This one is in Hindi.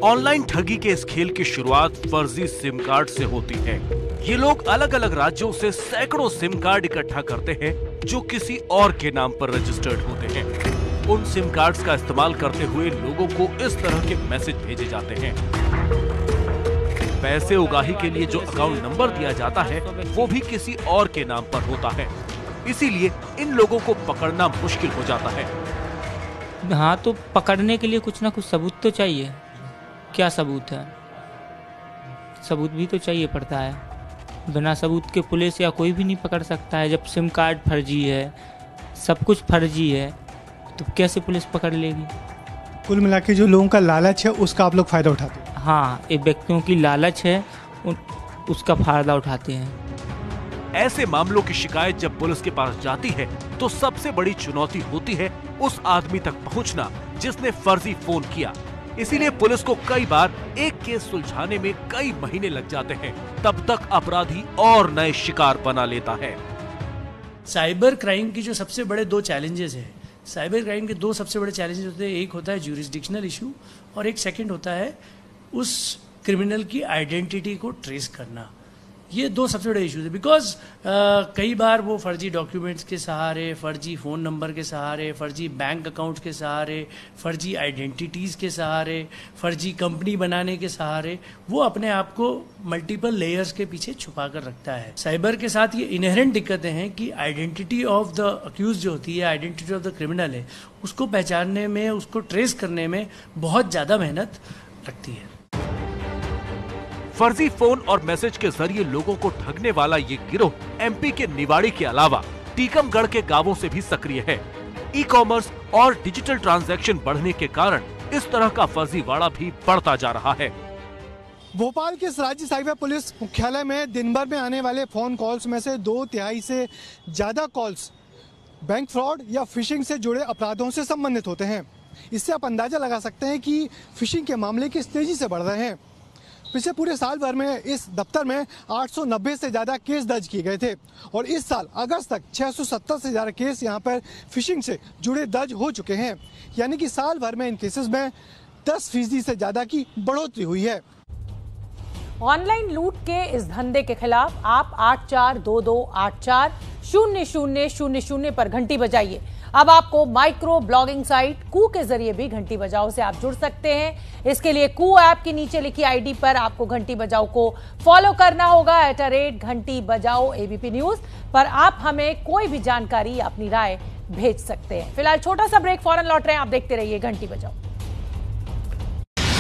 ऑनलाइन ठगी के इस खेल की शुरुआत फर्जी सिम कार्ड से होती है। ये लोग अलग अलग राज्यों से सैकड़ों सिम कार्ड इकट्ठा करते हैं जो किसी और के नाम पर रजिस्टर्ड होते हैं। उन सिम कार्ड्स का इस्तेमाल करते हुए लोगों को इस तरह के मैसेज भेजे जाते हैं। पैसे उगाही के लिए जो अकाउंट नंबर दिया जाता है वो भी किसी और के नाम पर होता है, इसीलिए इन लोगों को पकड़ना मुश्किल हो जाता है। हाँ, तो पकड़ने के लिए कुछ ना कुछ सबूत तो चाहिए। क्या सबूत है? सबूत भी तो चाहिए पड़ता है। बिना सबूत के पुलिस या कोई भी नहीं पकड़ सकता है। जब सिम कार्ड फर्जी है, सब कुछ फर्जी है, तो कैसे पुलिस पकड़ लेगी? कुल मिला के जो लोगों का लालच है उसका आप लोग फायदा उठाते हैं। हाँ, एक व्यक्तियों की लालच है, उसका फायदा उठाते हैं। ऐसे मामलों की शिकायत जब पुलिस के पास जाती है तो सबसे बड़ी चुनौती होती है उस आदमी तक पहुंचना जिसने फर्जी फोन किया। इसीलिए पुलिस को कई बार एक केस सुलझाने में कई महीने लग जाते हैं। तब तक अपराधी और नए शिकार बना लेता है। साइबर क्राइम की जो सबसे बड़े दो चैलेंजेस हैं, साइबर क्राइम के दो सबसे बड़े चैलेंजेस होते हैं। एक होता है ज्यूरिसडिक्शनल इशू और एक सेकंड होता है उस क्रिमिनल की आइडेंटिटी को ट्रेस करना। ये दो सबसे बड़े इश्यूज है। बिकॉज कई बार वो फर्जी डॉक्यूमेंट्स के सहारे, फर्जी फ़ोन नंबर के सहारे, फर्जी बैंक अकाउंट के सहारे, फर्जी आइडेंटिटीज़ के सहारे, फर्जी कंपनी बनाने के सहारे वो अपने आप को मल्टीपल लेयर्स के पीछे छुपा कर रखता है। साइबर के साथ ये इनहेरेंट दिक्कतें हैं कि आइडेंटिटी ऑफ द अक्यूज जो होती है, आइडेंटिटी ऑफ द क्रिमिनल है, उसको पहचानने में, उसको ट्रेस करने में बहुत ज़्यादा मेहनत लगती है। फर्जी फोन और मैसेज के जरिए लोगों को ठगने वाला ये गिरोह एमपी के निवाड़ी के अलावा टीकमगढ़ के गांवों से भी सक्रिय है। ई कॉमर्स और डिजिटल ट्रांजैक्शन बढ़ने के कारण इस तरह का फर्जीवाड़ा भी बढ़ता जा रहा है। भोपाल के राज्य साइबर पुलिस मुख्यालय में दिन भर में आने वाले फोन कॉल्स में से 2/3 से ज्यादा कॉल्स बैंक फ्रॉड या फिशिंग से जुड़े अपराधों से संबंधित होते हैं। इससे आप अंदाजा लगा सकते हैं कि फिशिंग के मामले किस तेजी से बढ़ रहे हैं। पिछले पूरे साल भर में इस दफ्तर में 890 से ज़्यादा केस दर्ज किए गए थे और इस साल अगस्त तक 670 से ज़्यादा केस यहां पर फिशिंग से जुड़े दर्ज हो चुके हैं। यानी कि साल भर में इन केसेस में 10% से ज़्यादा की बढ़ोतरी हुई है। ऑनलाइन लूट के इस धंधे के खिलाफ आप 8422840000 पर घंटी बजाइए। अब आपको माइक्रो ब्लॉगिंग साइट कू के जरिए भी घंटी बजाओ से आप जुड़ सकते हैं। इसके लिए कू ऐप के नीचे लिखी आईडी पर आपको घंटी बजाओ को फॉलो करना होगा। @घंटी बजाओ एबीपी न्यूज पर आप हमें कोई भी जानकारी, अपनी राय भेज सकते हैं। फिलहाल छोटा सा ब्रेक, फौरन लौट रहे हैं। आप देखते रहिए घंटी बजाओ।